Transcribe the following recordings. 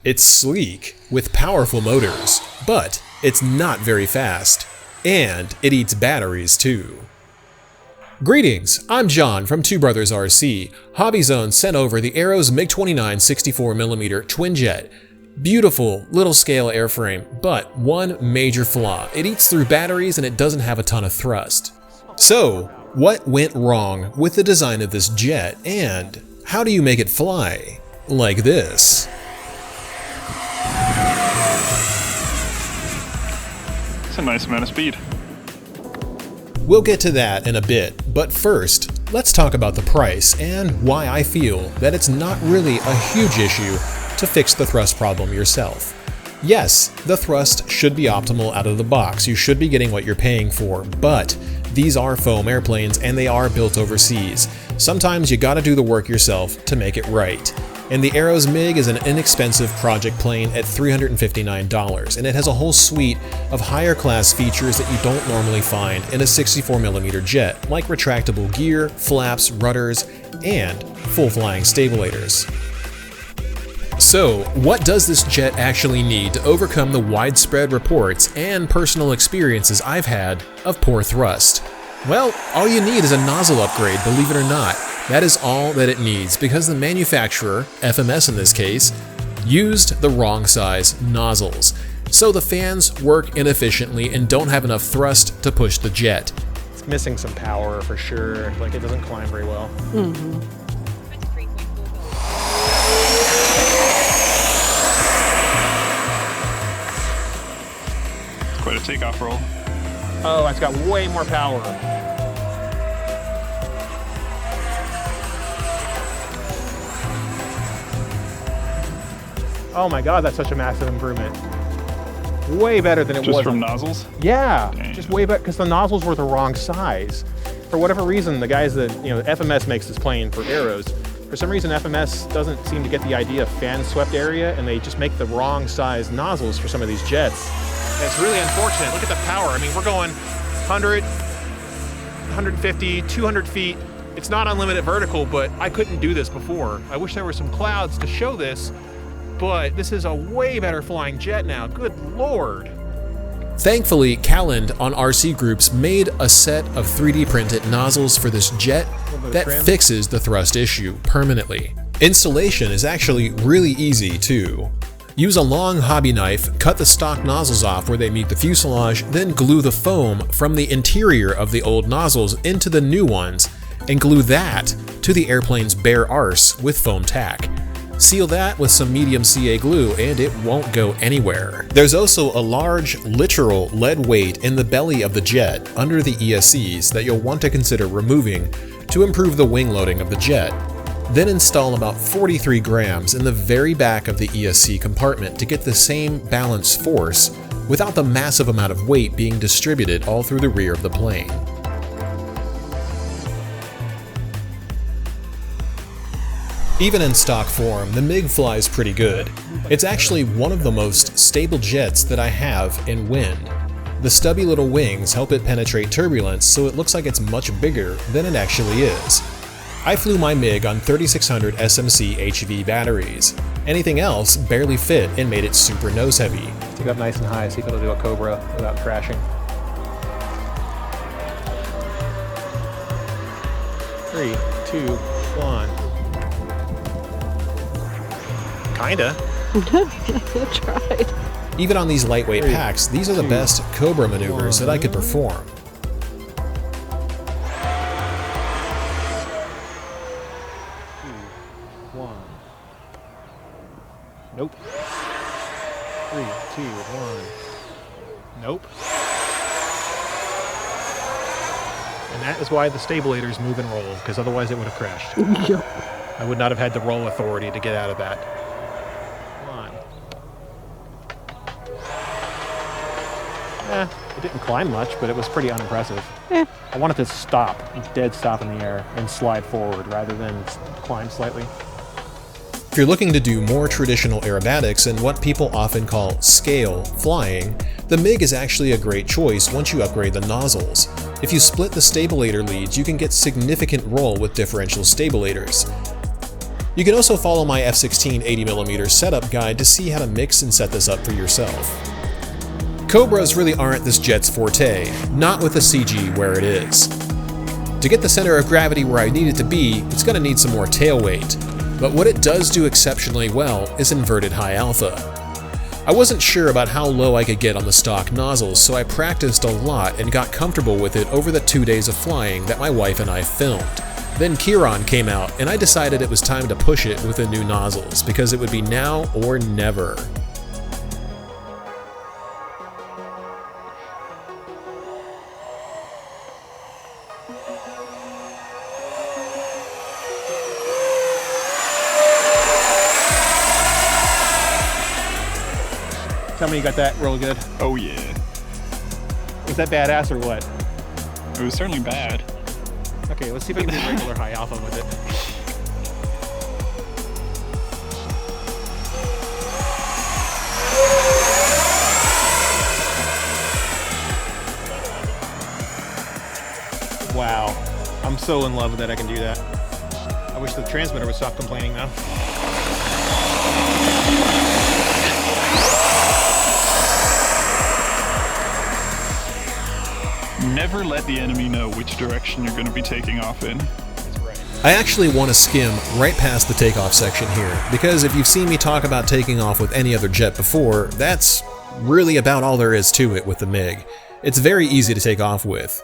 It's sleek, with powerful motors, but it's not very fast. And it eats batteries too. Greetings, I'm John from Two Brothers RC. Hobby Zone sent over the Arrows MiG-29 64mm twin jet. Beautiful little scale airframe, but one major flaw. It eats through batteries and it doesn't have a ton of thrust. So, what went wrong with the design of this jet, and how do you make it fly like this? It's a nice amount of speed. We'll get to that in a bit, but first, let's talk about the price and why I feel that it's not really a huge issue to fix the thrust problem yourself. Yes, the thrust should be optimal out of the box, you should be getting what you're paying for, but these are foam airplanes and they are built overseas. Sometimes you gotta do the work yourself to make it right. And the Arrows MiG is an inexpensive project plane at $359, and it has a whole suite of higher class features that you don't normally find in a 64mm jet, like retractable gear, flaps, rudders, and full flying stabilators. So, what does this jet actually need to overcome the widespread reports and personal experiences I've had of poor thrust? Well, all you need is a nozzle upgrade, believe it or not. That is all that it needs, because the manufacturer, FMS in this case, used the wrong size nozzles. So the fans work inefficiently and don't have enough thrust to push the jet. It's missing some power for sure, like it doesn't climb very well. It's quite a takeoff roll. Oh, it's got way more power. Oh my god, that's such a massive improvement. Way better than it was. Just from nozzles? Yeah, Dang. just way better, because the nozzles were the wrong size. For whatever reason, the guys that, FMS makes this plane for Arrows. For some reason, FMS doesn't seem to get the idea of fan swept area, and they just make the wrong size nozzles for some of these jets. And it's really unfortunate. Look at the power. I mean, we're going 100, 150, 200 feet. It's not unlimited vertical, but I couldn't do this before. I wish there were some clouds to show this, but this is a way better flying jet now. Good Lord. Thankfully, Kallend on RC Groups made a set of 3D printed nozzles for this jet that fixes the thrust issue permanently. Installation is actually really easy too. Use a long hobby knife, cut the stock nozzles off where they meet the fuselage, then glue the foam from the interior of the old nozzles into the new ones, and glue that to the airplane's bare arse with foam tack. Seal that with some medium CA glue and it won't go anywhere. There's also a large, literal lead weight in the belly of the jet under the ESCs that you'll want to consider removing to improve the wing loading of the jet. Then install about 43 grams in the very back of the ESC compartment to get the same balance force without the massive amount of weight being distributed all through the rear of the plane. Even in stock form, the MiG flies pretty good. It's actually one of the most stable jets that I have in wind. The stubby little wings help it penetrate turbulence, so it looks like it's much bigger than it actually is. I flew my MiG on 3600 SMC HV batteries. Anything else barely fit and made it super nose heavy. Take up nice and high so you can do a Cobra without crashing. 3, 2, 1. Kinda. I tried. Even on these lightweight packs, these are the best Cobra maneuvers that I could perform. 2, 1. Nope. 3, 2, 1. Nope. And that is why the stabilators move and roll, because otherwise it would have crashed. Yep. I would not have had the roll authority to get out of that. It didn't climb much, but it was pretty unimpressive. I wanted to stop, dead stop in the air, and slide forward rather than climb slightly. If you're looking to do more traditional aerobatics and what people often call scale flying, the MiG is actually a great choice once you upgrade the nozzles. If you split the stabilator leads, you can get significant roll with differential stabilators. You can also follow my F-16 80mm setup guide to see how to mix and set this up for yourself. Cobras really aren't this jet's forte, not with the CG where it is. To get the center of gravity where I need it to be, it's going to need some more tail weight, but what it does do exceptionally well is inverted high alpha. I wasn't sure about how low I could get on the stock nozzles, so I practiced a lot and got comfortable with it over the 2 days of flying that my wife and I filmed. Then Kallend came out, and I decided it was time to push it with the new nozzles, because it would be now or never. Tell me you got that real good. Oh yeah. Was that badass or what? It was certainly bad. Okay, let's see if I can do regular high alpha with it. Wow, I'm so in love that I can do that. I wish the transmitter would stop complaining now. Never let the enemy know which direction you're going to be taking off in. I actually want to skim right past the takeoff section here, because if you've seen me talk about taking off with any other jet before, that's really about all there is to it with the MiG. It's very easy to take off with.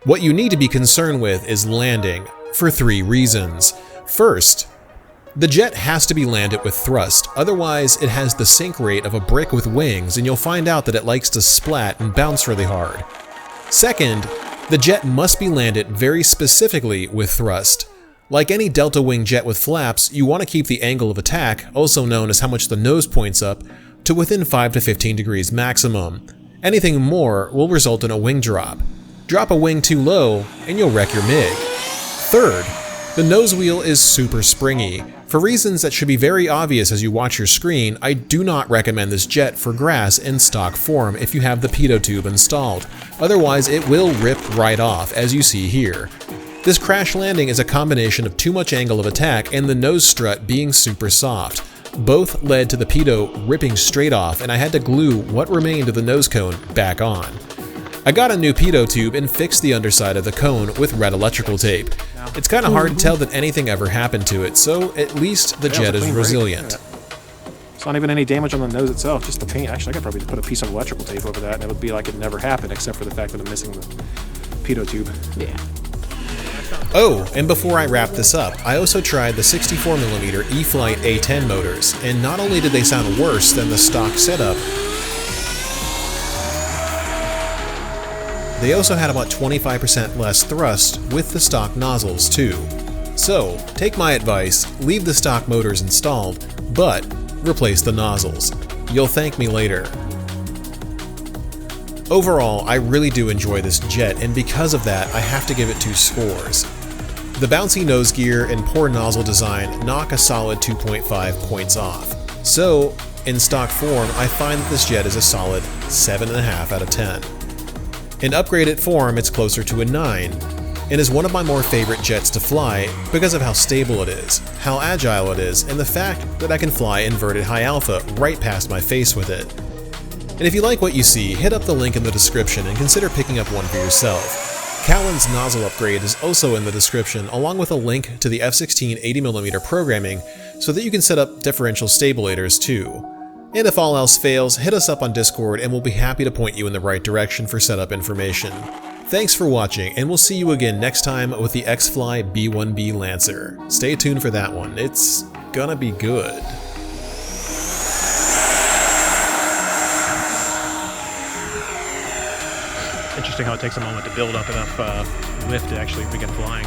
What you need to be concerned with is landing, for 3 reasons. First, the jet has to be landed with thrust, otherwise it has the sink rate of a brick with wings, and you'll find out that it likes to splat and bounce really hard. Second, the jet must be landed very specifically with thrust. Like any delta wing jet with flaps, you want to keep the angle of attack, also known as how much the nose points up, to within 5 to 15 degrees maximum. Anything more will result in a wing drop. Drop a wing too low, and you'll wreck your MiG. Third, the nose wheel is super springy. For reasons that should be very obvious as you watch your screen, I do not recommend this jet for grass in stock form if you have the pitot tube installed. Otherwise, it will rip right off, as you see here. This crash landing is a combination of too much angle of attack and the nose strut being super soft. Both led to the pitot ripping straight off, and I had to glue what remained of the nose cone back on. I got a new pitot tube and fixed the underside of the cone with red electrical tape. It's kind of hard to tell that anything ever happened to it, so at least the jet is resilient. It's not even any damage on the nose itself, just the paint. Actually, I could probably just put a piece of electrical tape over that and it would be like it never happened, except for the fact that I'm missing the pitot tube. Yeah. Oh, and before I wrap this up, I also tried the 64mm E-flite A10 motors, and not only did they sound worse than the stock setup, they also had about 25% less thrust with the stock nozzles too. So, take my advice, leave the stock motors installed, but replace the nozzles. You'll thank me later. Overall, I really do enjoy this jet, and because of that, I have to give it 2 scores. The bouncy nose gear and poor nozzle design knock a solid 2.5 points off. So, in stock form, I find that this jet is a solid 7.5 out of 10. In upgraded form, it's closer to a 9, and is one of my more favorite jets to fly because of how stable it is, how agile it is, and the fact that I can fly inverted high alpha right past my face with it. And if you like what you see, hit up the link in the description and consider picking up one for yourself. Kallend's nozzle upgrade is also in the description, along with a link to the F-16 80mm programming so that you can set up differential stabilators too. And if all else fails, hit us up on Discord and we'll be happy to point you in the right direction for setup information. Thanks for watching, and we'll see you again next time with the X-Fly B1B Lancer. Stay tuned for that one, it's gonna be good. Interesting how it takes a moment to build up enough lift to actually begin flying.